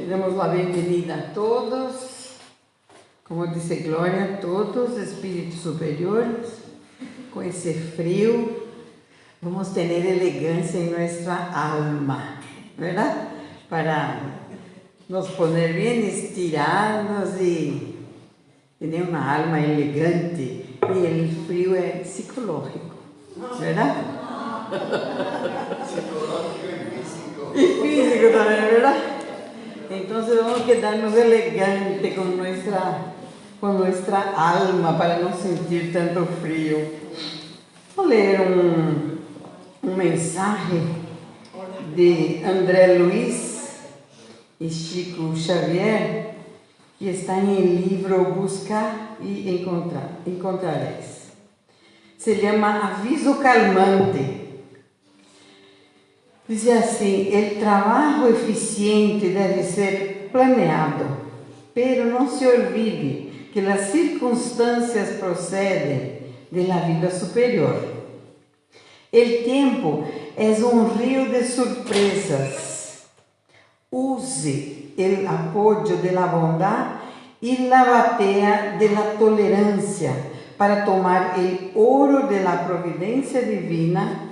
damos a bem-vinda a todos, como disse Glória, todos espíritos superiores, com esse frio, vamos ter elegância em nossa alma, verdade? Para nos poner bem estirados e ter uma alma elegante, e o frio é psicológico, verdade? Psicológico e físico. E físico também, verdade? Então vamos quedarnos elegantes com nossa alma para não sentir tanto frio. Vou ler um mensagem de André Luiz e Chico Xavier, que está em livro Buscar e Encontrareis. Se chama Aviso Calmante. Diz assim: o trabalho eficiente deve ser planeado, pero não se olvide que as circunstâncias procedem da vida superior. O tempo é rio de surpresas. Use o apoio da bondade e a batea da tolerância para tomar o ouro da providência divina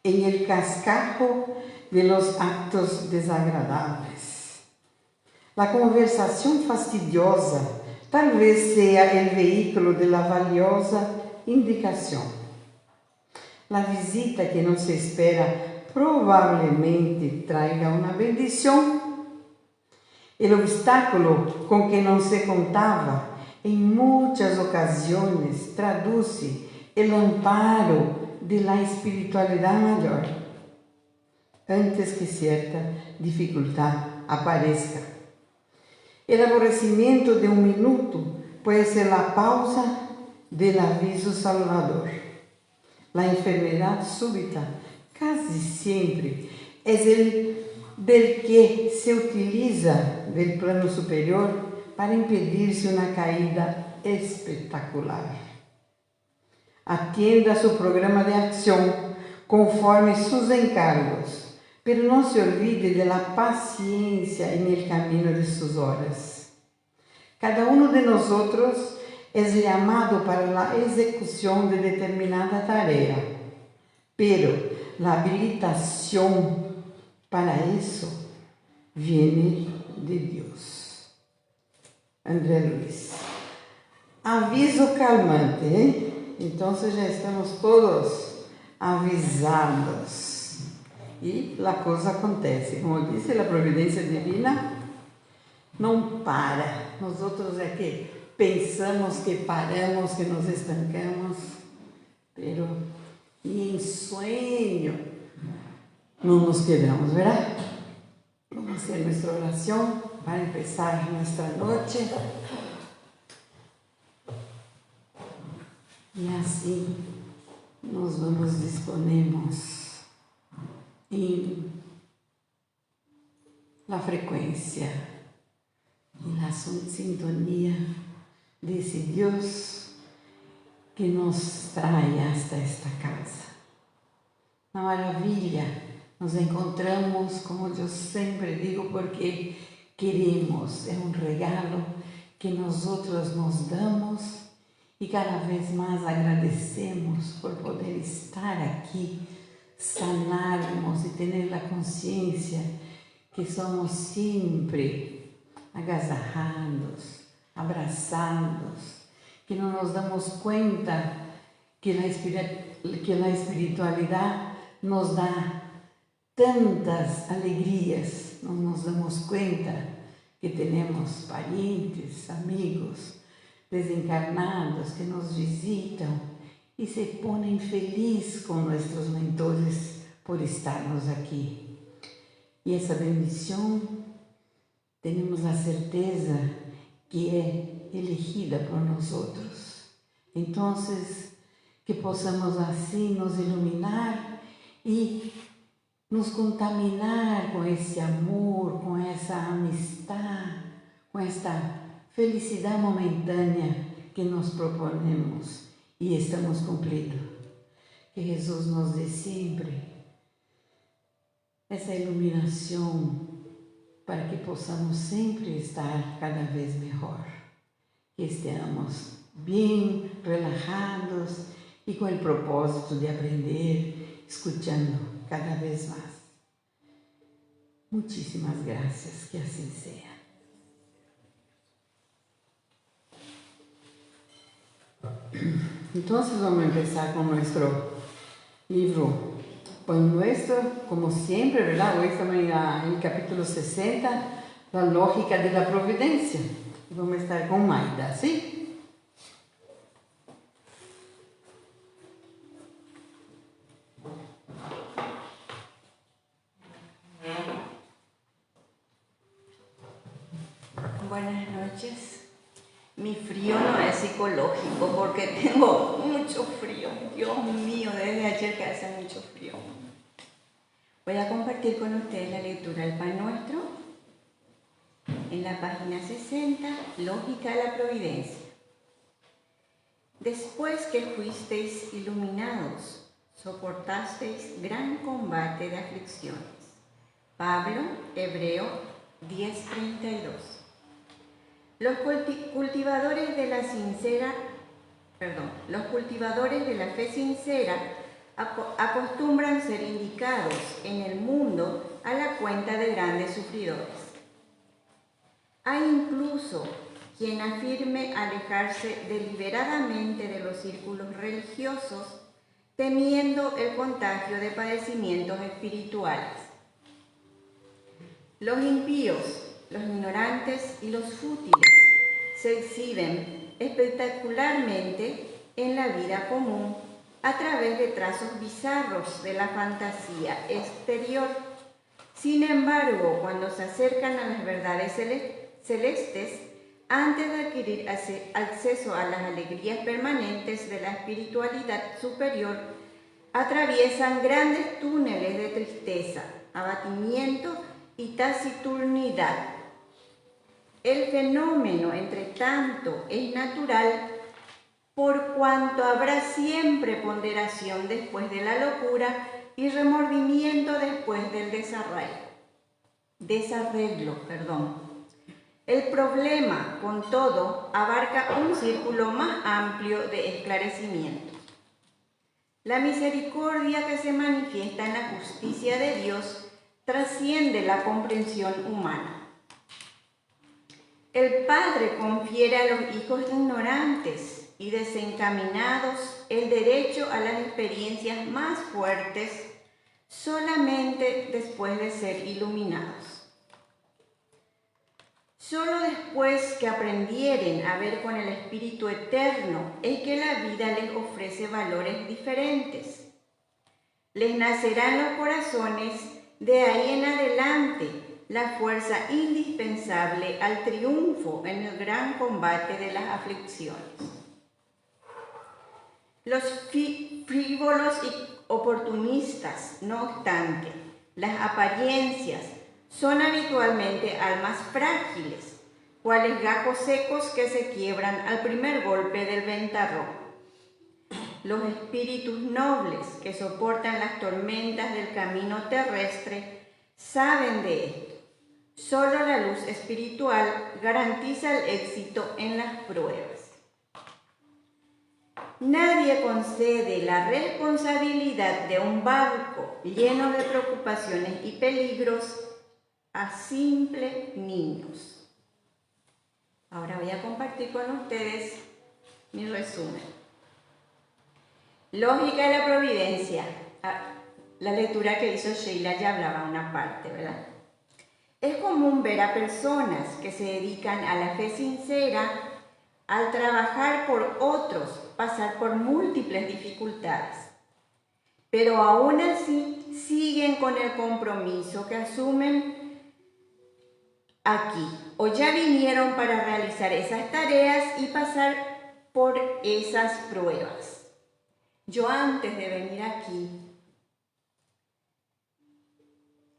en el cascajo de los actos desagradables. La conversación fastidiosa tal vez sea el vehículo de la valiosa indicación. La visita que no se espera probablemente traiga una bendición. El obstáculo con que no se contaba en muchas ocasiones traduce el amparo de la espiritualidade maior, antes que certa dificuldade apareça. O aborrecimento de minuto pode ser a pausa del aviso salvador. A enfermidade súbita quase sempre é del que se utiliza del plano superior para impedir-se uma caída espetacular. Atienda a seu programa de ação conforme seus encargos, pero não se olvide de la paciência en el camino de suas horas. Cada de nós é chamado para a execução de determinada tarefa, pero la habilitação para isso viene de Deus. André Luiz. Aviso calmante, hein? Então já estamos todos avisados e a coisa acontece. Como disse, a providência divina não para. Nós outros é que pensamos que paramos, que nos estancamos, pero em sonho não nos quedamos, verdade? Vamos fazer nossa oração para começar nossa noite. E assim nós disponemos em la frequência e na sintonia desse Deus que nos trai hasta esta casa. Na maravilha nos encontramos, como eu sempre digo, porque queremos, é regalo que nós outros nos damos. E cada vez mais agradecemos por poder estar aqui, sanarmos e ter a consciência que somos sempre agasalhados, abraçados, que não nos damos conta que a espiritualidade nos dá tantas alegrias, não nos damos conta que temos parentes, amigos, desencarnados que nos visitam e se põem felizes com nossos mentores por estarmos aqui. E essa bendição, temos a certeza que é elegida por nós outros. Então, que possamos assim nos iluminar e nos contaminar com esse amor, com essa amistade, com esta felicidade momentânea que nos proponemos e estamos cumprindo. Que Jesus nos dê sempre essa iluminação para que possamos sempre estar cada vez melhor, que estejamos bem relajados e com o propósito de aprender, escutando cada vez mais. Muchísimas gracias, que assim seja. Entonces vamos a empezar con nuestro libro Pan Nuestro, como siempre, ¿verdad? Hoy estamos en el capítulo 60, La lógica de la providencia. Y vamos a estar con Maida, ¿sí? Buenas noches. Mi frío no es psicológico porque tengo mucho frío. Dios mío, desde ayer que hace mucho frío. Voy a compartir con ustedes la lectura del Pan Nuestro en la página 60, Lógica de la Providencia. Después que fuisteis iluminados, soportasteis gran combate de aflicciones. Pablo, Hebreo 10:32. Los cultivadores de la fe sincera acostumbran ser indicados en el mundo a la cuenta de grandes sufridores. Hay incluso quien afirme alejarse deliberadamente de los círculos religiosos, temiendo el contagio de padecimientos espirituales. Los impíos, los ignorantes y los fútiles se exhiben espectacularmente en la vida común a través de trazos bizarros de la fantasía exterior. Sin embargo, cuando se acercan a las verdades celestes, antes de adquirir acceso a las alegrías permanentes de la espiritualidad superior, atraviesan grandes túneles de tristeza, abatimiento y taciturnidad. El fenómeno, entre tanto, es natural por cuanto habrá siempre ponderación después de la locura y remordimiento después del desarreglo. El problema, con todo, abarca un círculo más amplio de esclarecimientos. La misericordia que se manifiesta en la justicia de Dios trasciende la comprensión humana. El Padre confiere a los hijos ignorantes y desencaminados el derecho a las experiencias más fuertes solamente después de ser iluminados. Solo después que aprendieren a ver con el Espíritu Eterno es que la vida les ofrece valores diferentes. Les nacerá en los corazones de ahí en adelante la fuerza indispensable al triunfo en el gran combate de las aflicciones. Los frívolos y oportunistas, no obstante, las apariencias son habitualmente almas frágiles, cuales gajos secos que se quiebran al primer golpe del ventarrón. Los espíritus nobles que soportan las tormentas del camino terrestre saben de esto. Solo la luz espiritual garantiza el éxito en las pruebas. Nadie concede la responsabilidad de un barco lleno de preocupaciones y peligros a simples niños. Ahora voy a compartir con ustedes mi resumen. Lógica de la providencia. La lectura que hizo Sheila ya hablaba una parte, ¿verdad? Es común ver a personas que se dedican a la fe sincera, al trabajar por otros, pasar por múltiples dificultades. Pero aún así siguen con el compromiso que asumen aquí, o ya vinieron para realizar esas tareas y pasar por esas pruebas. Yo antes de venir aquí,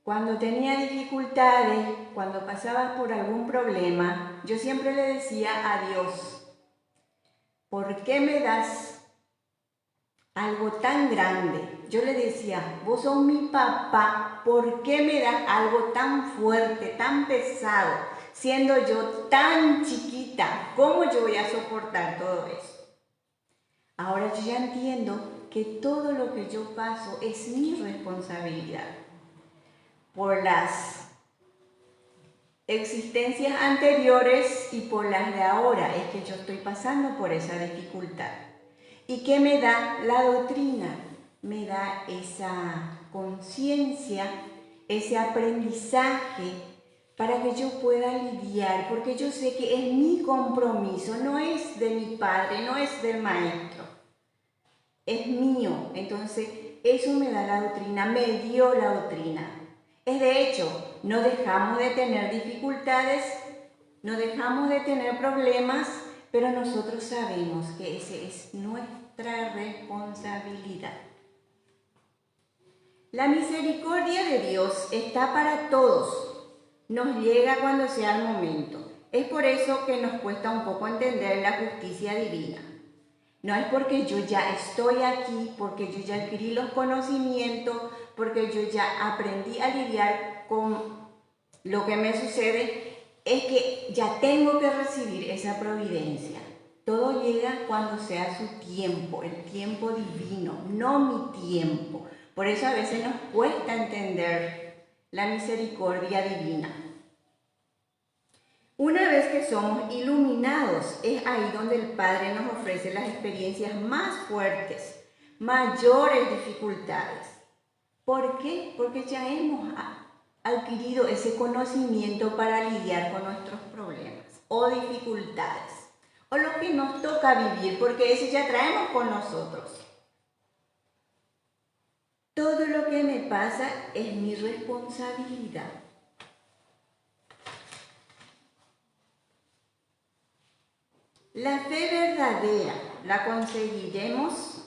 cuando tenía dificultades, cuando pasaba por algún problema, yo siempre le decía a Dios, ¿por qué me das algo tan grande. Yo le decía, vos sos mi papá, ¿por qué me das algo tan fuerte, tan pesado, siendo yo tan chiquita? ¿Cómo yo voy a soportar todo eso? Ahora yo ya entiendo que todo lo que yo paso es mi responsabilidad. Por las existencias anteriores y por las de ahora es que yo estoy pasando por esa dificultad. ¿Y qué me da la doctrina? Me da esa conciencia, ese aprendizaje para que yo pueda lidiar, porque yo sé que es mi compromiso, no es de mi padre, no es del maestro, es mío. Entonces eso me da la doctrina, me dio la doctrina. Es de hecho, no dejamos de tener dificultades, no dejamos de tener problemas, pero nosotros sabemos que esa es nuestra responsabilidad. La misericordia de Dios está para todos, nos llega cuando sea el momento. Es por eso que nos cuesta un poco entender la justicia divina. No es porque yo ya estoy aquí, porque yo ya adquirí los conocimientos, porque yo ya aprendí a lidiar con lo que me sucede, es que ya tengo que recibir esa providencia. Todo llega cuando sea su tiempo, el tiempo divino, no mi tiempo. Por eso a veces nos cuesta entender la misericordia divina. Una vez que somos iluminados, es ahí donde el Padre nos ofrece las experiencias más fuertes, mayores dificultades. ¿Por qué? Porque ya hemos adquirido ese conocimiento para lidiar con nuestros problemas o dificultades, o lo que nos toca vivir, porque eso ya traemos con nosotros. Todo lo que me pasa es mi responsabilidad. La fe verdadera la conseguimos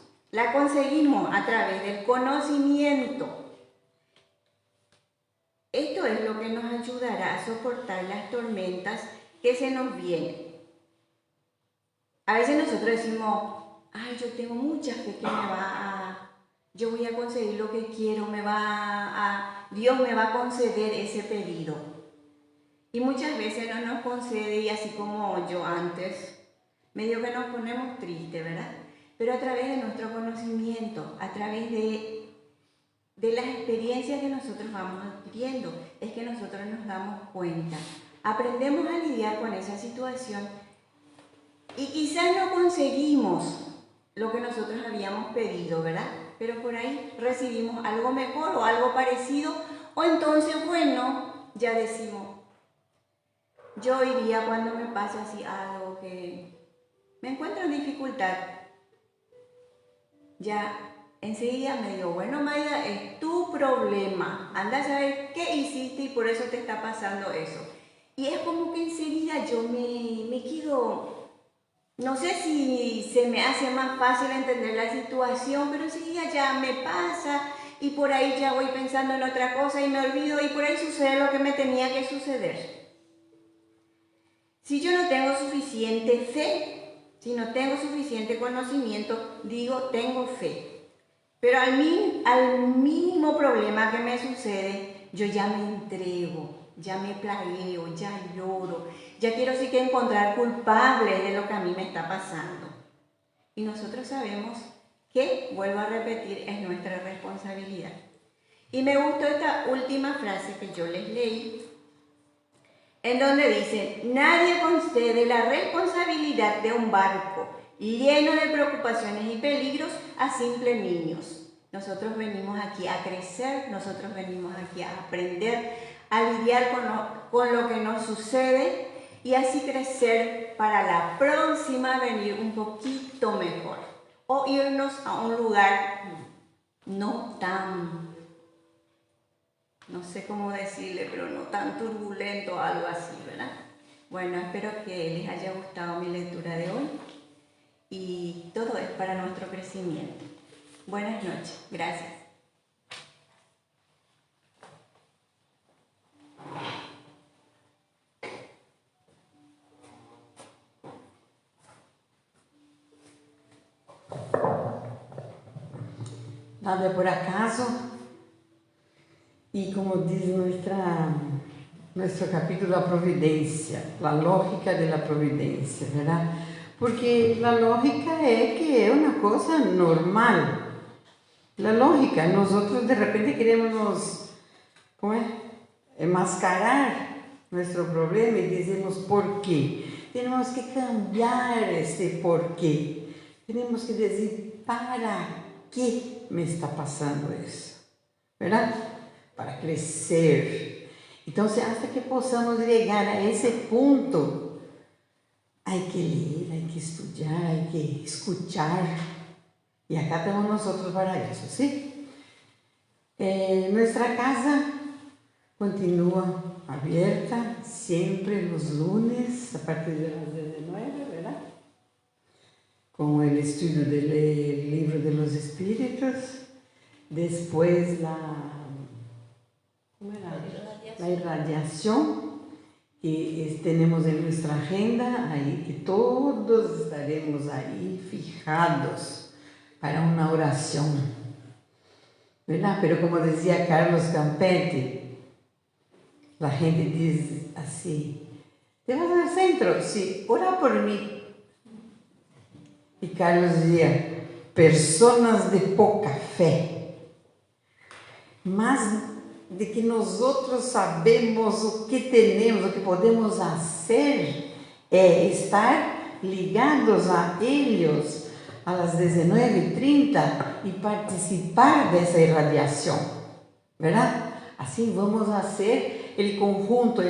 a través del conocimiento. Esto es lo que nos ayudará a soportar las tormentas que se nos vienen. A veces nosotros decimos, ay, yo tengo mucha fe que yo voy a conseguir lo que quiero, Dios me va a conceder ese pedido. Y muchas veces no nos concede, y así como yo antes, medio que nos ponemos tristes, ¿verdad? Pero a través de nuestro conocimiento, a través de las experiencias que nosotros vamos adquiriendo, es que nosotros nos damos cuenta. Aprendemos a lidiar con esa situación y quizás no conseguimos lo que nosotros habíamos pedido, ¿verdad? Pero por ahí recibimos algo mejor o algo parecido, o entonces, bueno, ya decimos, yo iría cuando me pase así algo que me encuentro en dificultad, ya enseguida me digo, bueno, Maida, es tu problema, anda a saber qué hiciste y por eso te está pasando eso. Y es como que enseguida yo me quedo, no sé si se me hace más fácil entender la situación, pero enseguida ya me pasa y por ahí ya voy pensando en otra cosa y me olvido y por ahí sucede lo que me tenía que suceder. Si yo no tengo suficiente fe, si no tengo suficiente conocimiento, digo, tengo fe. Pero al mínimo problema que me sucede, yo ya me entrego, ya me plagueo, ya lloro, ya quiero sí que encontrar culpables de lo que a mí me está pasando. Y nosotros sabemos que, vuelvo a repetir, es nuestra responsabilidad. Y me gustó esta última frase que yo les leí, en donde dice, nadie concede la responsabilidad de un barco lleno de preocupaciones y peligros a simples niños. Nosotros venimos aquí a crecer, nosotros venimos aquí a aprender, a lidiar con lo que nos sucede y así crecer para la próxima venir un poquito mejor o irnos a un lugar no tan, no sé cómo decirle, pero no tan turbulento o algo así, ¿verdad? Bueno, espero que les haya gustado mi lectura de hoy y todo es para nuestro crecimiento. Buenas noches, gracias. nada por acaso. Y como dice nuestro capítulo, la providencia, la lógica de la providencia, ¿verdad? Porque la lógica es que es una cosa normal. La lógica, nosotros de repente queremos, ¿cómo es? Enmascarar nuestro problema y decimos ¿por qué? Tenemos que cambiar ese por qué. Tenemos que decir ¿para qué me está pasando eso? ¿Verdad? Para crecer. Entonces, hasta que possamos llegar a ese punto, hay que leer, hay que estudiar, hay que escuchar. Y acá estamos nosotros para eso, ¿sí? Nuestra casa continúa abierta siempre los lunes a partir de las 19, ¿verdad? Con el estudio del libro de los espíritus. Después la irradiación que tenemos en nuestra agenda, ahí que todos estaremos ahí fijados para una oración, ¿verdad? Pero como decía Carlos Campetti, la gente dice así: ¿te vas al centro? Sí, ora por mí. Y Carlos decía: personas de poca fe, más de que nosotros sabemos o que tenemos, o que podemos hacer, é estar ligados a ellos a las 19:30 y participar de esa irradiación, ¿verdad? Así vamos a hacer el conjunto,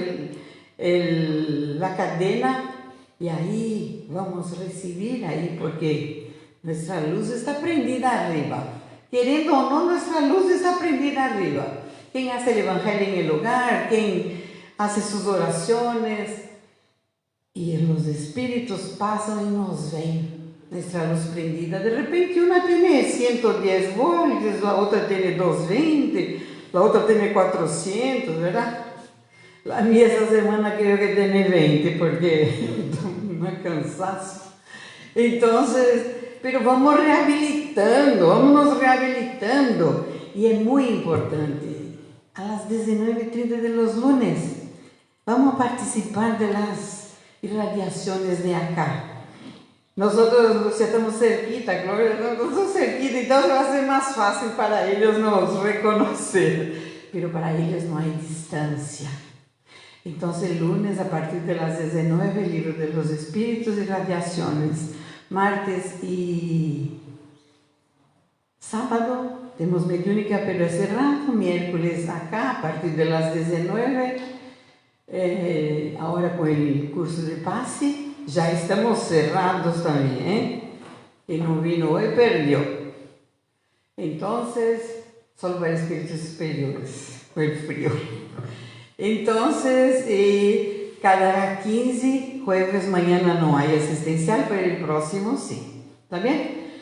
la cadena, y ahí vamos a recibir ahí, porque nuestra luz está prendida arriba. Queriendo o no, nuestra luz está prendida arriba. Quien hace el evangelio en el hogar, quien hace sus oraciones, y los espíritus pasan y nos ven. Nuestra luz prendida. De repente una tiene 110 voltios, la otra tiene 220, la otra tiene 400, ¿verdad? La mía esta semana creo que tiene 20 porque me cansazo. Entonces, pero vamos vámonos rehabilitando. Y es muy importante, a las 19:30 de los lunes, vamos a participar de las irradiaciones de acá. Nosotros ya estamos cerquita, Gloria, nosotros cerquita, entonces va a ser más fácil para ellos nos reconocer, pero para ellos no hay distancia. Entonces el lunes a partir de las 19, el libro de los espíritus y radiaciones. Martes y sábado tenemos mediúnica, pero es cerrado. Miércoles acá a partir de las 19, ahora con el curso de pase. Ya estamos cerrados también, ¿eh? Quien no vino hoy perdió. Entonces, solo para espíritus superiores, con el frío. Entonces, cada 15 jueves, mañana no hay asistencial, pero el próximo sí. ¿Está bien?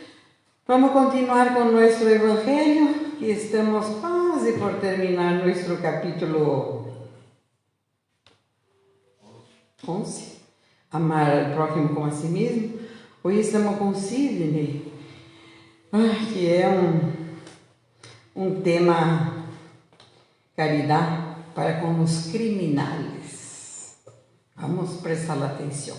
Vamos a continuar con nuestro evangelio y estamos casi por terminar nuestro capítulo 11. Amar al prójimo como a si mismo. Hoy estamos con Sidney, que é um tema, caridade para com os criminais. Vamos prestar atenção.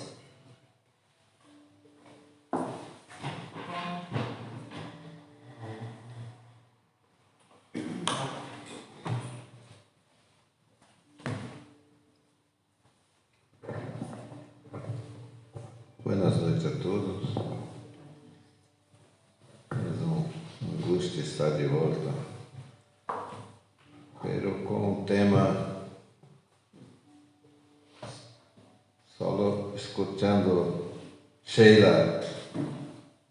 Buenas noites a todos. Es un gusto estar de volta, pero con un tema, solo escuchando Sheila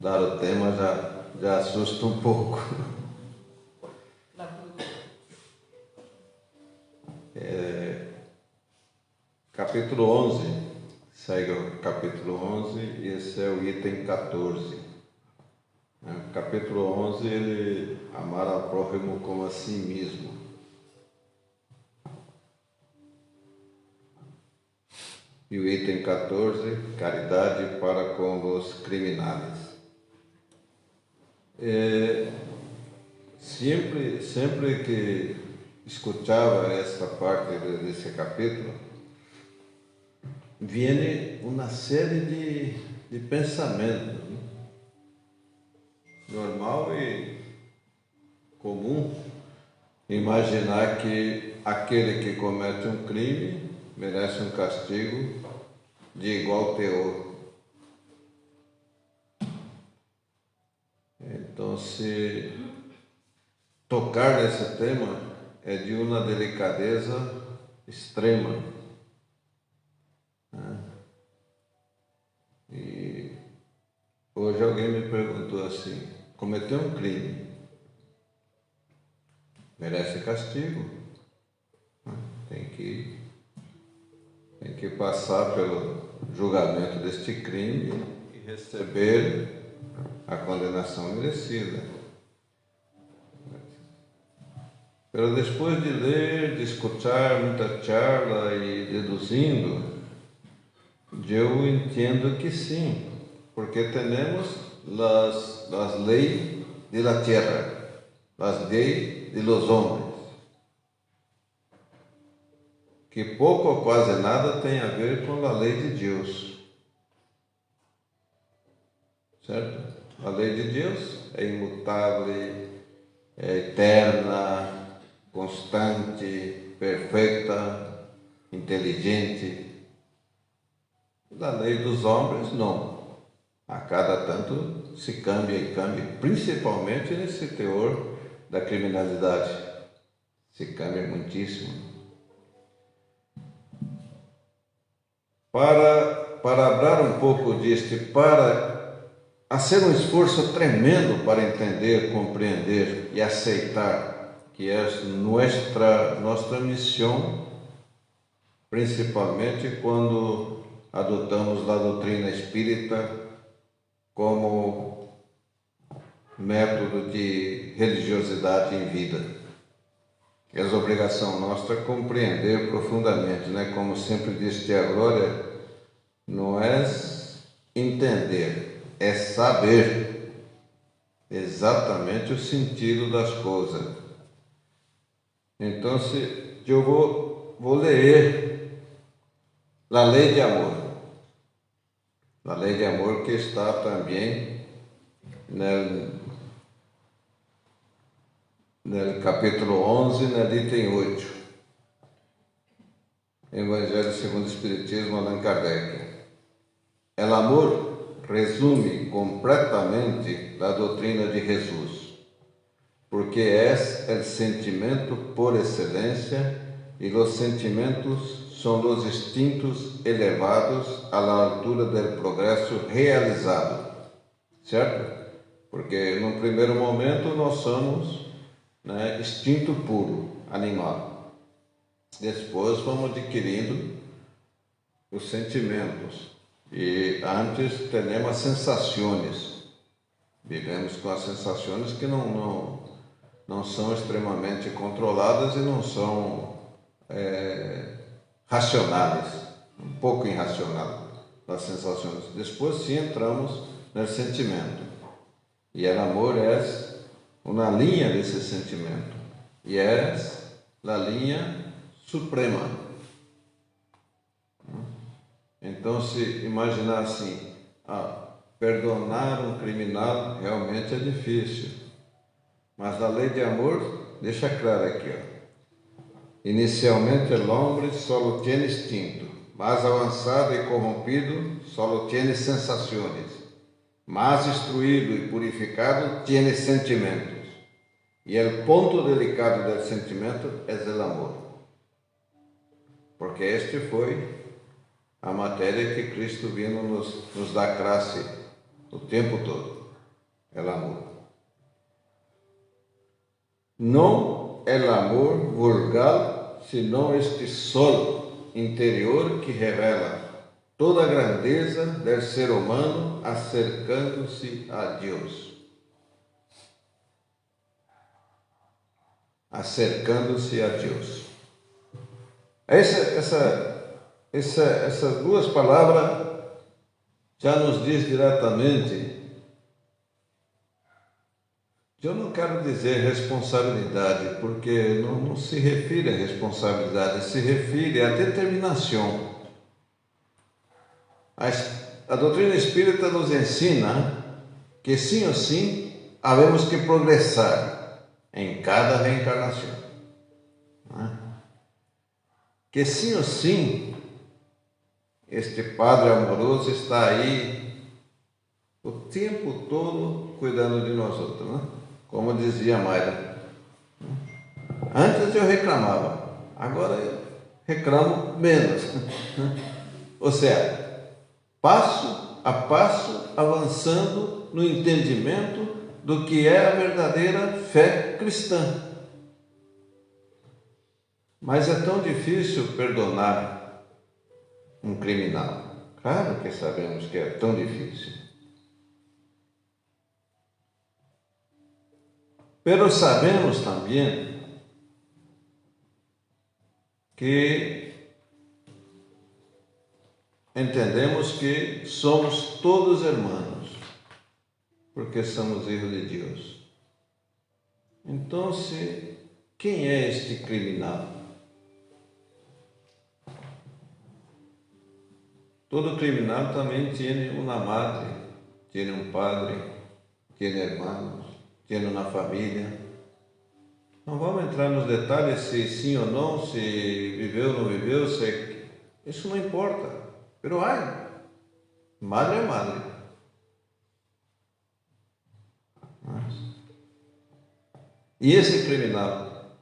dar o tema já assusta um pouco. Capítulo 11, segue o capítulo 11 e esse é o item 14. Capítulo 11, ele amar ao próximo como a si mesmo. E o item 14, caridade para com os criminais. sempre que escutava esta parte desse capítulo, viene uma série de pensamentos, né? Normal e comum imaginar que aquele que comete um crime merece um castigo de igual teor. Então, se tocar nesse tema é de uma delicadeza extrema, né? E hoje alguém me perguntou assim: cometeu um crime, merece castigo, né? Tem que passar pelo julgamento deste crime e receber a condenação merecida. Mas depois de ler, de escutar muita charla e deduzindo, eu entendo que sim, porque temos as leis de la tierra, as leis de los hombres, que pouco ou quase nada tem a ver com a lei de Deus, certo? A lei de Deus é imutável, é eterna, constante, perfeita, inteligente. A lei dos homens, não. A cada tanto se cambia e cambia, principalmente nesse teor da criminalidade. Se cambia muitíssimo. Para abrar um pouco disto, para fazer um esforço tremendo para entender, compreender e aceitar que é nossa missão, principalmente quando adotamos a doutrina espírita como método de religiosidade em vida. É obrigação nossa compreender profundamente, né? Como sempre disse a Glória, não é entender, é saber exatamente o sentido das coisas. Então, eu vou ler a lei de amor. A lei de amor que está também no capítulo 11, no item 8. Evangelho segundo o Espiritismo, Allan Kardec. El amor resume completamente a doutrina de Jesus, porque é o sentimento por excelência e os sentimentos são os instintos elevados à altura do progresso realizado, certo? Porque no primeiro momento nós somos, né, instinto puro, animal. Depois vamos adquirindo os sentimentos. E antes temos as sensações. Vivemos com as sensações que não são extremamente controladas e não são racionais, um pouco irracionais as sensações. Depois sim entramos no sentimento. E o amor é uma linha desse sentimento. E é a linha suprema. Então, se imaginar assim, perdonar um criminal realmente é difícil. Mas a lei de amor deixa claro aqui, Inicialmente el hombre solo tiene instinto, más avançado e corrompido solo tiene sensações, más instruído e purificado tiene sentimentos. E o ponto delicado do sentimento é o amor. Porque este foi a matéria que Cristo vino nos dar classe o tempo todo, é o amor. Não é o amor vulgar, senão este sol interior que revela toda a grandeza do ser humano acercando-se a Deus. Acercando-se a Deus. Essas duas palavras já nos diz diretamente Eu não quero dizer responsabilidade, porque não se refere a responsabilidade, se refere à determinação. A doutrina espírita nos ensina que sim ou sim havemos que progressar em cada reencarnação. Que sim ou sim este Padre amoroso está aí o tempo todo cuidando de nós outros, né? Como dizia Mayra. Antes eu reclamava, agora eu reclamo menos. Ou seja, passo a passo avançando no entendimento do que é a verdadeira fé cristã. Mas é tão difícil perdonar um criminal. Claro que sabemos que é tão difícil. Mas sabemos também que entendemos que somos todos irmãos, porque somos filhos de Deus. Então, quem é este criminal? Todo criminal também tem uma madre, tem um padre, tem irmãos, tem uma família. Não vamos entrar nos detalhes se sim ou não, se viveu ou não viveu, isso não importa. Pero madre é madre. E esse criminal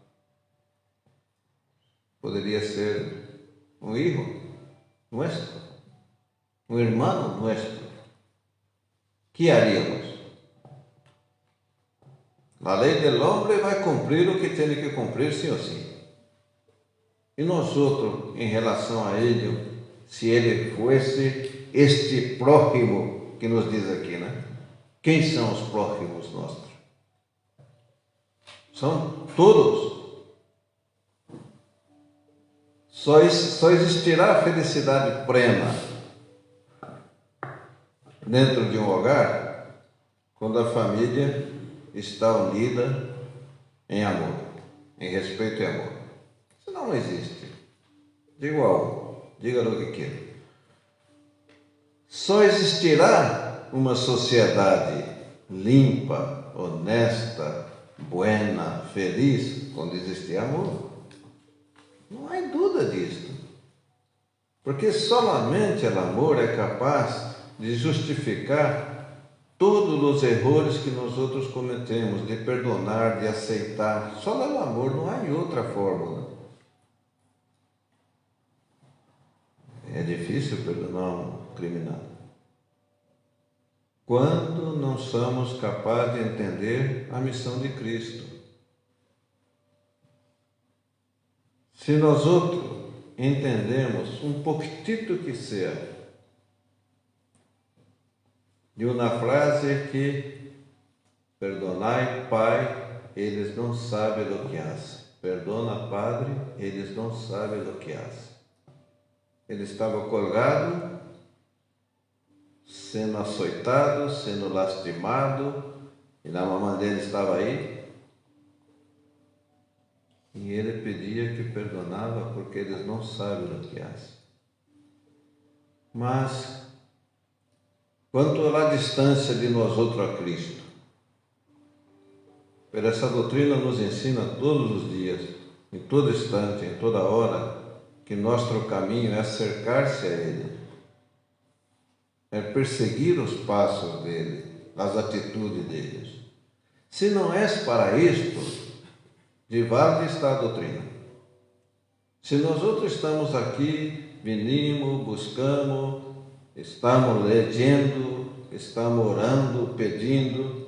poderia ser um filho nosso, um irmão nosso. Que haríamos? A lei do homem vai cumprir o que tem que cumprir, sim ou sim. E nós outros, em relação a ele, se ele fosse este próximo que nos diz aqui, né? Quem são os próximos nossos? São todos. Só existirá a felicidade plena dentro de um hogar quando a família está unida em amor, em respeito e amor. Isso não existe. Diga o que queira. Só existirá uma sociedade limpa, honesta, buena, feliz, quando existir amor. Não há dúvida disso. Porque somente o amor é capaz de justificar todos os erros que nós outros cometemos, de perdonar, de aceitar. Só o amor, não há outra fórmula. É difícil perdonar um criminal. Quando não somos capazes de entender a missão de Cristo. Se nós outros entendemos um pouquinho que seja de uma frase que perdonai, Pai, eles não sabem do que fazem. Perdona, Padre, eles não sabem do que fazem. Ele estava colgado, sendo açoitado, sendo lastimado, e a mamãe dele estava aí. E ele pedia que perdonava porque eles não sabem do que fazem. Mas, quanto à distância de nós outros a Cristo, por essa doutrina nos ensina todos os dias, em todo instante, em toda hora, que nosso caminho é acercar-se a Ele, é perseguir os passos dele, as atitudes deles. Se não és para isto, de vale está a doutrina. Se nós outros estamos aqui, venimos, buscamos, estamos lendo, estamos orando, pedindo,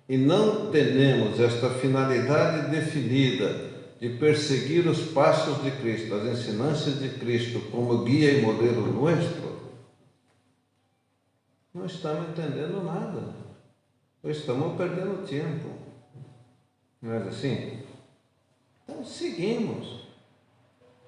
e não temos esta finalidade definida de perseguir os passos de Cristo, as ensinanças de Cristo como guia e modelo nosso, não estamos entendendo nada. Ou estamos perdendo tempo. Não é assim? Então seguimos.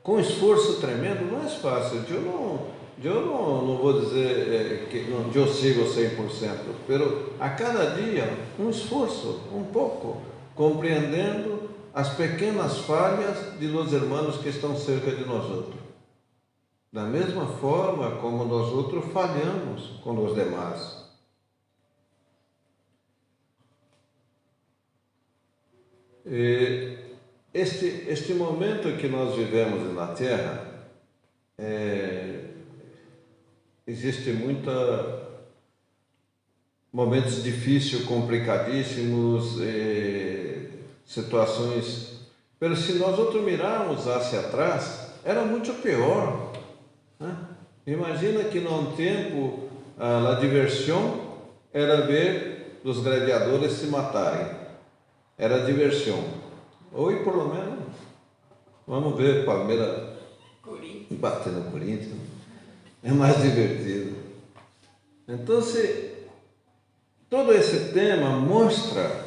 Com esforço tremendo, não é fácil. Eu eu não vou dizer que eu sigo 100%, pero a cada dia um esforço, um pouco, compreendendo as pequenas falhas de los hermanos que estão cerca de nós outros. Da mesma forma como nós outros falhamos com os demais. Este momento que nós vivemos na Terra, existe momentos difíceis, complicadíssimos, situações. Mas se nós outros mirarmos hacia atrás, era muito pior. Né? Imagina que num tempo a diversão era ver os gladiadores se matarem. Era diversão. Hoje, por lo menos, vamos ver Palmeiras bater no Corinthians. É mais divertido. Então, todo esse tema mostra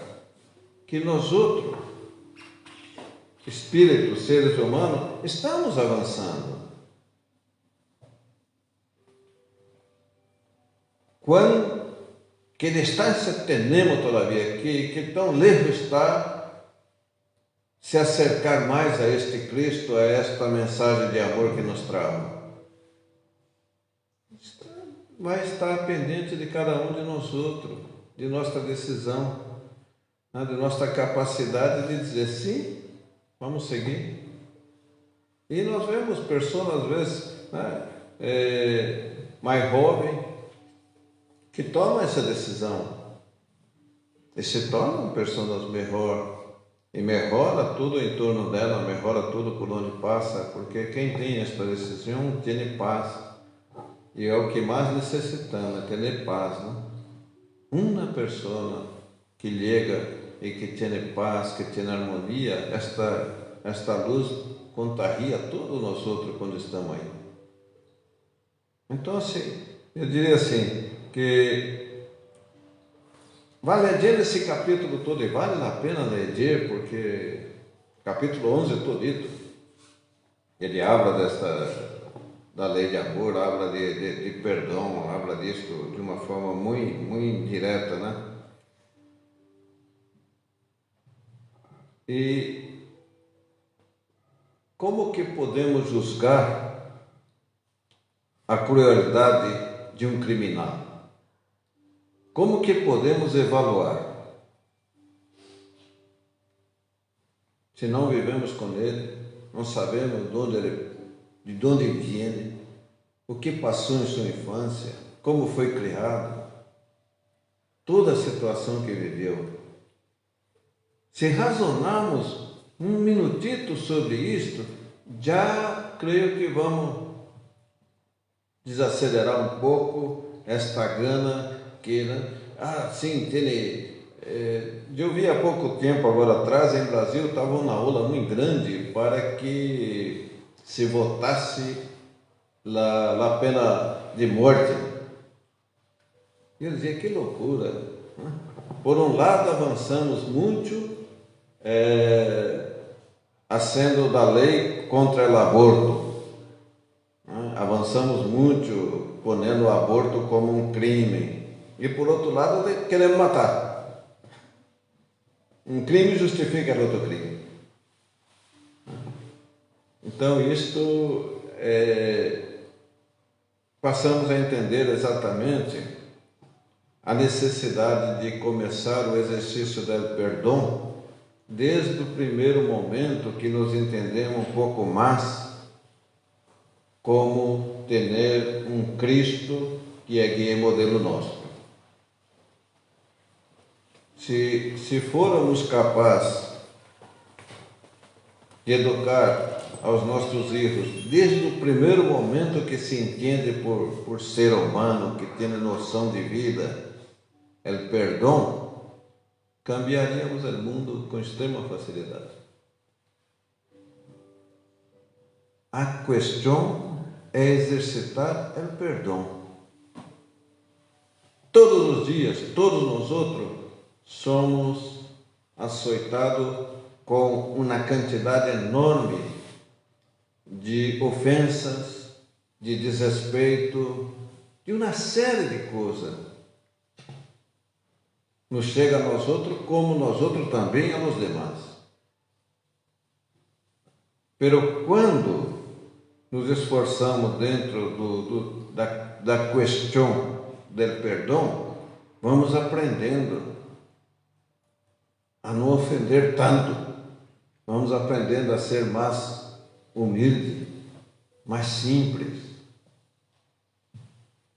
que nós outros, espíritos, seres humanos, estamos avançando. Que distância temos todavia, que tão lejos está se acercar mais a este Cristo, a esta mensagem de amor que nos traz. Vai estar pendente de cada um de nós outros, de nossa decisão, né, de nossa capacidade de dizer sim, vamos seguir. E nós vemos pessoas, às vezes, né, mais jovens, que tomam essa decisão e se tornam pessoas melhor e melhora tudo em torno dela, melhora tudo por onde passa, porque quem tem esta decisão tem paz e é o que mais necessitamos, é ter paz, né? Uma pessoa que chega e que tem paz, que tem harmonia, esta luz contagia todos nós outros quando estamos aí. Então, assim, eu diria assim, que vale ler esse capítulo todo, e vale a pena ler, porque capítulo 11 todito, ele habla da lei de amor, habla de perdão, habla disso de uma forma muito direta, né? E como que podemos julgar a crueldade de um criminal? Como que podemos evaluar? Se não vivemos com ele, não sabemos de onde vem, o que passou em sua infância, como foi criado, toda a situação que viveu. Se razonarmos um minutito sobre isto, já creio que vamos desacelerar um pouco esta gana que, né? Sim, eu vi há pouco tempo, agora atrás, em Brasil, estava uma aula muito grande para que se votasse a pena de morte. E eu dizia, que loucura, né? Por um lado, avançamos muito, sendo da lei contra o aborto, né? Avançamos muito, ponendo o aborto como um crime. E por outro lado, queremos matar. Um crime justifica outro crime. Então, isto passamos a entender exatamente a necessidade de começar o exercício do perdão desde o primeiro momento que nos entendemos um pouco mais como ter um Cristo que é guia e modelo nosso. Se formos capazes de educar aos nossos filhos desde o primeiro momento que se entende por ser humano, que tem noção de vida, o perdão, cambiaríamos o mundo com extrema facilidade. A questão é exercitar o perdão. Todos os dias, todos nós outros, somos açoitados com uma quantidade enorme de ofensas, de desrespeito, de uma série de coisas. Nos chega a nós outros, como nós outros também a los demás. Pero quando nos esforçamos dentro da questão do perdão, vamos aprendendo a não ofender tanto, vamos aprendendo a ser mais humilde, mais simples,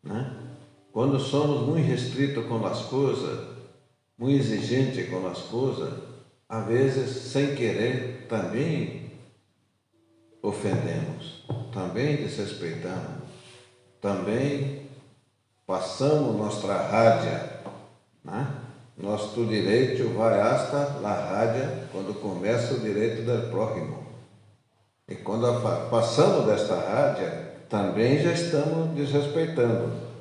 né? Quando somos muito restritos com as coisas, muito exigentes com as coisas, às vezes, sem querer, também ofendemos, também desrespeitamos, também passamos nossa rádia, né? Nosso direito vai hasta a rádia quando começa o direito do próximo. E quando passamos desta rádia, também já estamos desrespeitando.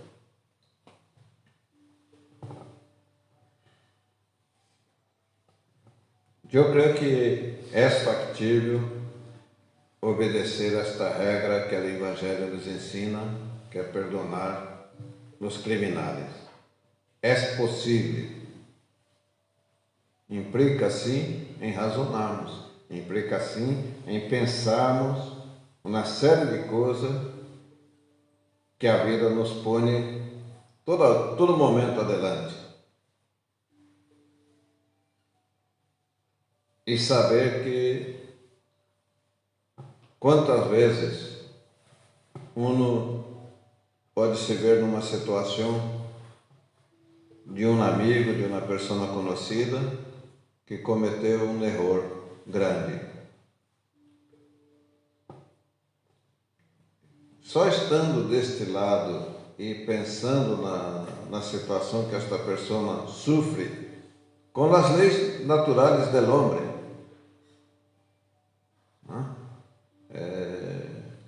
Eu creio que é factível obedecer esta regra que o Evangelho nos ensina, que é perdonar os criminais. É possível. Implica, sim, em razonarmos, implica, sim, em pensarmos uma série de coisas que a vida nos põe todo momento adelante. E saber que quantas vezes uno pode se ver numa situação de um amigo, de uma pessoa conhecida, que cometeu um erro grande. Só estando deste lado e pensando na situação que esta pessoa sofre, com as leis naturais do homem,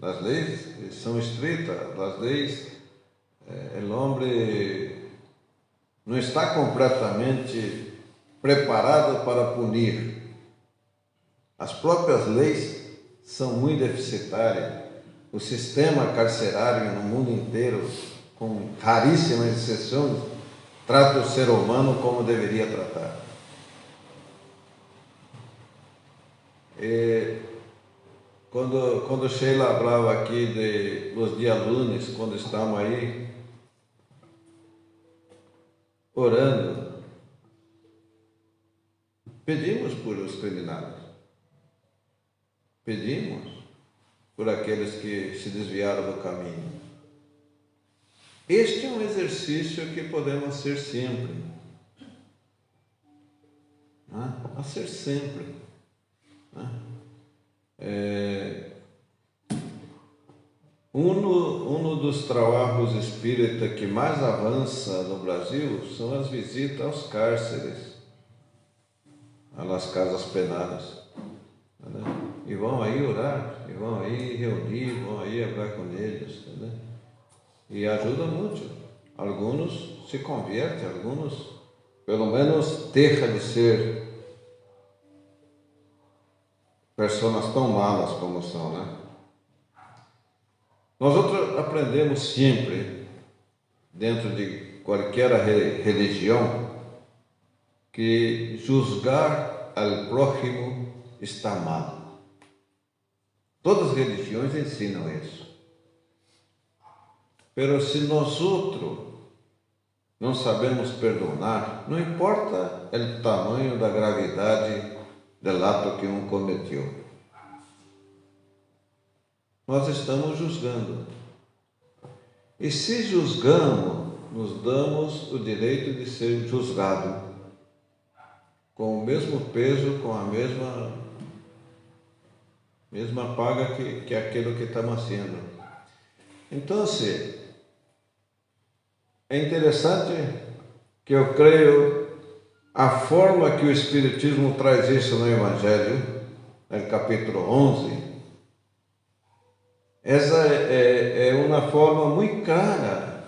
as leis são estritas, as leis, o homem não está completamente preparado para punir. As próprias leis são muito deficitárias. O sistema carcerário no mundo inteiro, com raríssimas exceções, trata o ser humano como deveria tratar. E quando Sheila falava aqui de los dias lunes, quando estamos aí orando, pedimos por os criminais, pedimos por aqueles que se desviaram do caminho. Este é um exercício que podemos ser sempre, né? A ser sempre, né? Um dos trabalhos espíritas que mais avança no Brasil são as visitas aos cárceres, às casas penais, né? E vão aí orar, e vão aí reunir, vão aí falar com eles, né? E ajuda muito. Alguns se convertem, alguns pelo menos deixam de ser pessoas tão malas como são, né? Nós outros aprendemos sempre, dentro de qualquer religião, que julgar al prójimo está mal. Todas as religiões ensinam isso. Pero se nós outros não sabemos perdonar, não importa o tamanho da gravidade do ato que um cometeu, nós estamos julgando. E se julgamos, nos damos o direito de ser julgado com o mesmo peso, com a mesma paga que aquilo que estamos fazendo. Então, é interessante que eu creio a forma que o Espiritismo traz isso no Evangelho, no capítulo 11, essa é uma forma muito clara,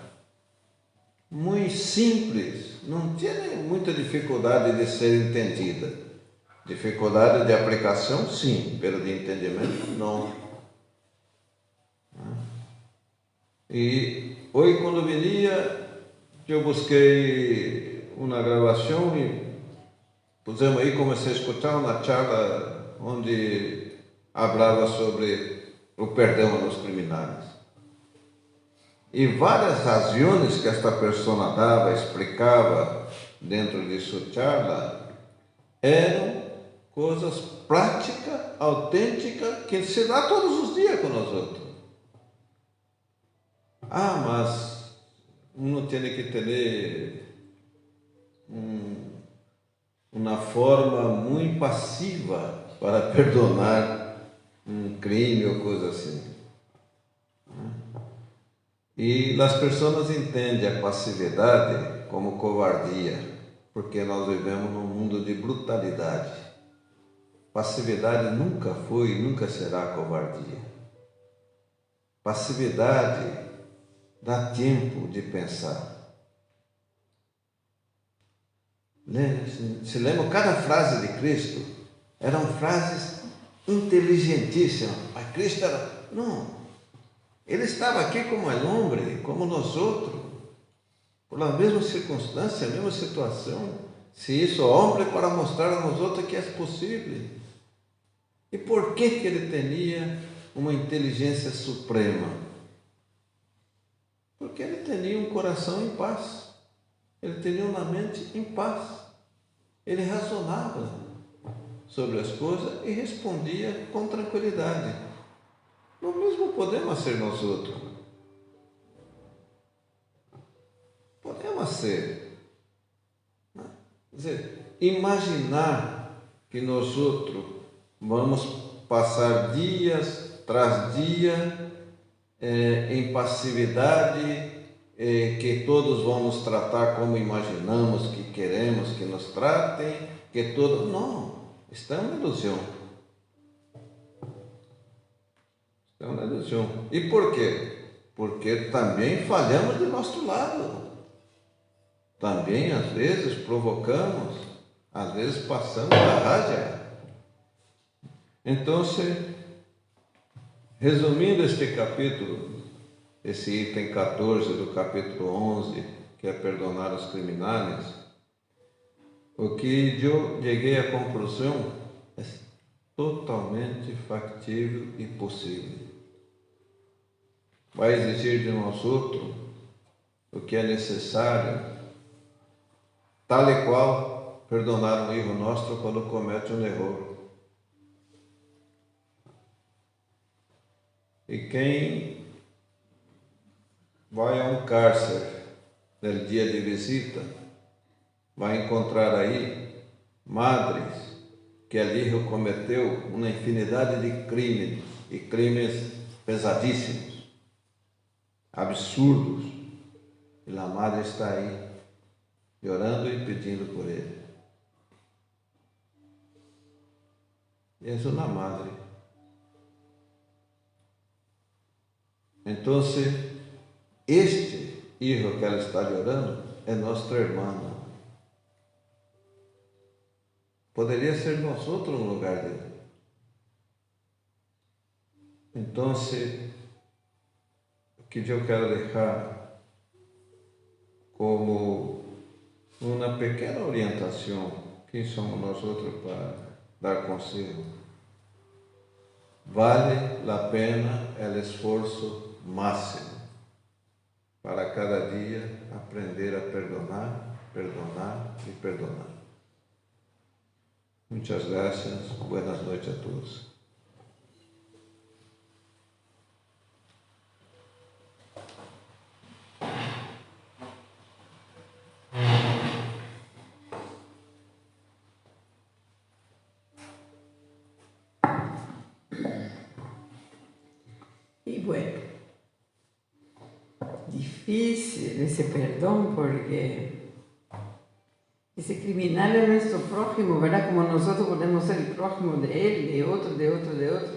muito simples, não tem muita dificuldade de ser entendida. Dificuldade de aplicação, sim, pero de entendimento, não. E hoje, quando venia, eu busquei uma gravação e pusemos aí, comecei a escutar uma charla onde falava sobre o perdão aos criminais. E várias razões que esta pessoa dava, explicava dentro de sua charla, eram coisas práticas, autênticas, que se dá todos os dias com nós outros. Ah, mas uno tem que ter uma forma muito passiva para perdonar um crime ou coisa assim. E as pessoas entendem a passividade como covardia, porque nós vivemos num mundo de brutalidade. Passividade nunca foi e nunca será covardia. Passividade dá tempo de pensar. Se lembra, cada frase de Cristo eram frases inteligentíssimas. Mas Cristo era... Não. Ele estava aqui como homem, como nós outros, por a mesma circunstância, a mesma situação. Se isso é homem, para mostrar a nós outros que é possível. E por que ele tinha uma inteligência suprema? Porque ele tinha um coração em paz. Ele tinha uma mente em paz. Ele razonava sobre as coisas e respondia com tranquilidade. O mesmo podemos ser nós outros. Podemos ser. Quer dizer, imaginar que nós outros vamos passar dias tras dia em passividade, que todos vão nos tratar como imaginamos que queremos que nos tratem, que todos... Não, isso é uma ilusão. É uma ilusão. E por quê? Porque também falhamos do nosso lado. Também, às vezes, provocamos, às vezes passamos a rádia. Então, resumindo este capítulo, esse item 14 do capítulo 11, que é perdonar os criminais, o que eu cheguei à conclusão é totalmente factível e possível. Vai exigir de nós outros o que é necessário, tal e qual perdonar um erro nosso quando comete um erro. E quem vai a um cárcere no dia de visita, vai encontrar aí madres que ali cometeu uma infinidade de crimes, e crimes pesadíssimos, absurdos, e a madre está aí, orando e pedindo por ele. E é uma madre. Então, este erro que ela está orando é nosso irmão. Poderia ser nós outros no lugar dele. Então, o que eu quero deixar como uma pequena orientação, quem somos nós outros para dar conselho? Vale a pena o esforço máximo para cada dia aprender a perdonar, perdonar e perdonar. Muitas graças, buenas noites a todos. Y bueno, difícil ese perdón porque ese criminal es nuestro prójimo, ¿verdad? Como nosotros podemos ser el prójimo de él, de otro, de otro, de otro.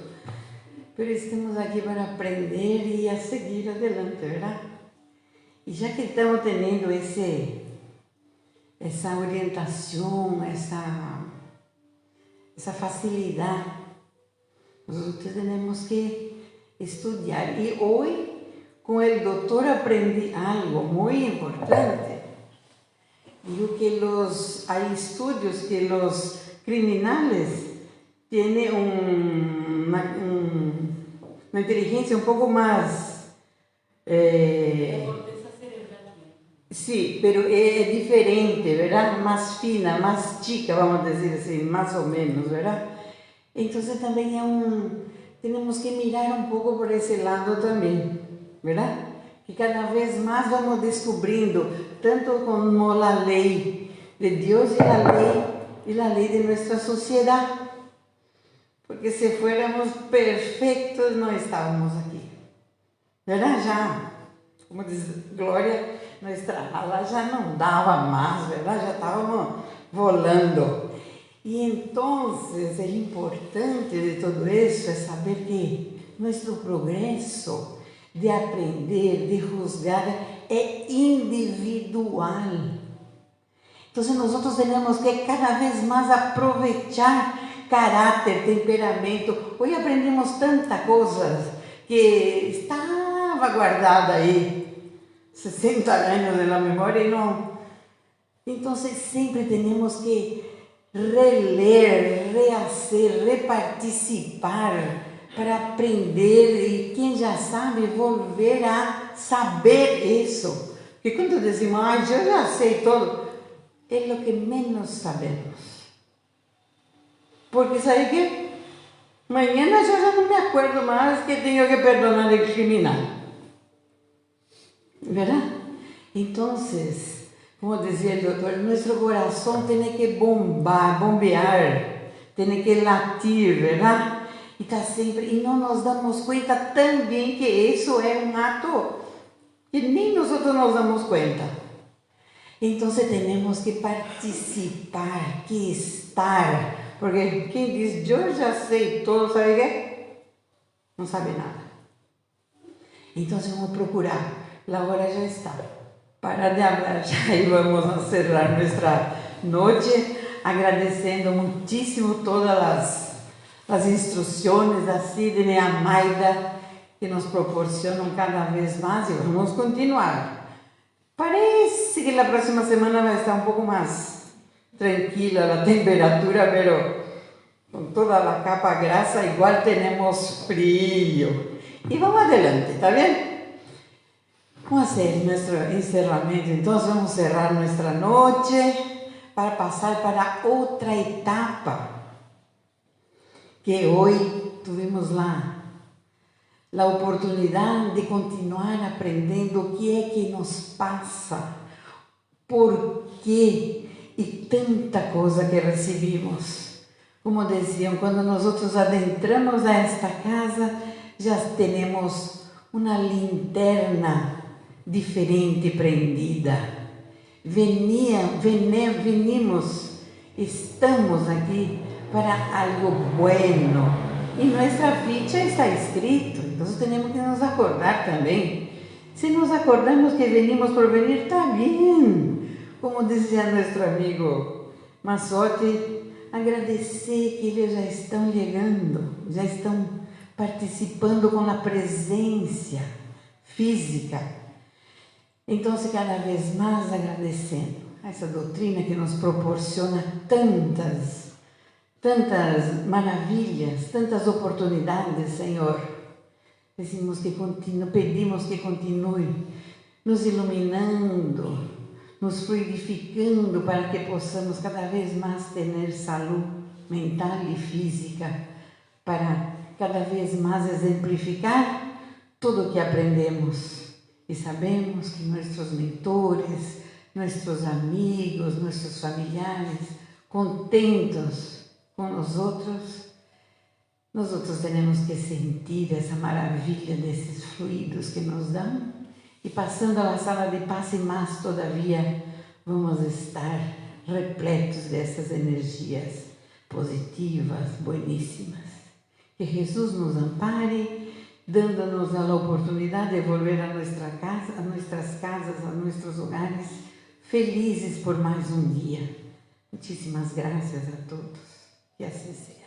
Pero estamos aquí para aprender y a seguir adelante, ¿verdad? Y ya que estamos teniendo esa orientación, esa facilidad, nosotros tenemos que estudiar. Y hoy, com o doutor aprendi algo muito importante. Digo que hay estudios que los criminales tienen una inteligencia un poco más... sí, pero es diferente, ¿verdad? Más fina, más chica, vamos a decir así, más o menos, ¿verdad? Entonces también tenemos que mirar un poco por ese lado también, ¿verdad? Que cada vez más vamos descubriendo, tanto como la ley de Dios y la ley de nuestra sociedad. Porque si fuéramos perfectos no estábamos aquí, ¿verdad? Ya, como dice Glória, nuestra ala ya no daba más, ¿verdad? Ya estábamos volando. Y entonces el importante de todo eso es saber que nuestro progreso de aprender, de juzgar, es individual. Entonces nosotros tenemos que cada vez más aprovechar carácter, temperamento. Hoy aprendimos tantas cosas que estaba guardada ahí, 60 años en la memoria y no. Entonces siempre tenemos que reler, rehacer, reparticipar para aprender y quien ya sabe volver a saber eso. Porque cuando decimos, yo ya sé todo, es lo que menos sabemos. Porque ¿sabe qué? Mañana yo ya no me acuerdo más que tengo que perdonar al criminal. ¿Verdad? Entonces, como decía el doctor, nuestro corazón tiene que bombear, tiene que latir, ¿verdad? Y está siempre, y no nos damos cuenta también que eso es un acto que ni nosotros nos damos cuenta. Entonces tenemos que participar, que estar, porque quien dice, yo ya sé todo, ¿sabe qué? No sabe nada. Entonces vamos a procurar, la hora ya está, parar de hablar ya y vamos a cerrar nuestra noche agradeciendo muchísimo todas las instrucciones así de Neamaida que nos proporcionan cada vez más y vamos a continuar. Parece que la próxima semana va a estar un poco más tranquila la temperatura, pero con toda la capa grasa igual tenemos frío. Y vamos adelante, ¿está bien? Vamos a hacer nuestro encerramiento, entonces vamos a cerrar nuestra noche para pasar para otra etapa. Que hoy tuvimos la oportunidad de continuar aprendendo qué es que nos pasa, por qué y tanta cosa que recibimos. Como decían, cuando nosotros adentramos a esta casa, ya tenemos una linterna diferente prendida. Venimos, estamos aquí para algo bueno. Y nuestra ficha está escrito, entonces tenemos que nos acordar también. Si nos acordamos que venimos por venir, está bien. Como decía nuestro amigo Massotti, agradecer que eles já estão chegando, já estão participando com a presença física. Então, cada vez mais agradecendo a essa doutrina que nos proporciona tantas maravilhas, tantas oportunidades, Senhor. Pedimos que continue nos iluminando, nos fluidificando para que possamos cada vez mais ter saúde mental e física, para cada vez mais exemplificar tudo o que aprendemos. E sabemos que nossos mentores, nossos amigos, nossos familiares, contentos com nós outros temos que sentir essa maravilha desses fluidos que nos dão e passando a sala de paz e mais todavia vamos estar repletos dessas energias positivas, bueníssimas. Que Jesus nos ampare, dando-nos a oportunidade de volver a nossa casa, a nossas casas, a nossos hogares, felizes por mais um dia. Muitíssimas graças a todos. Que assim seja.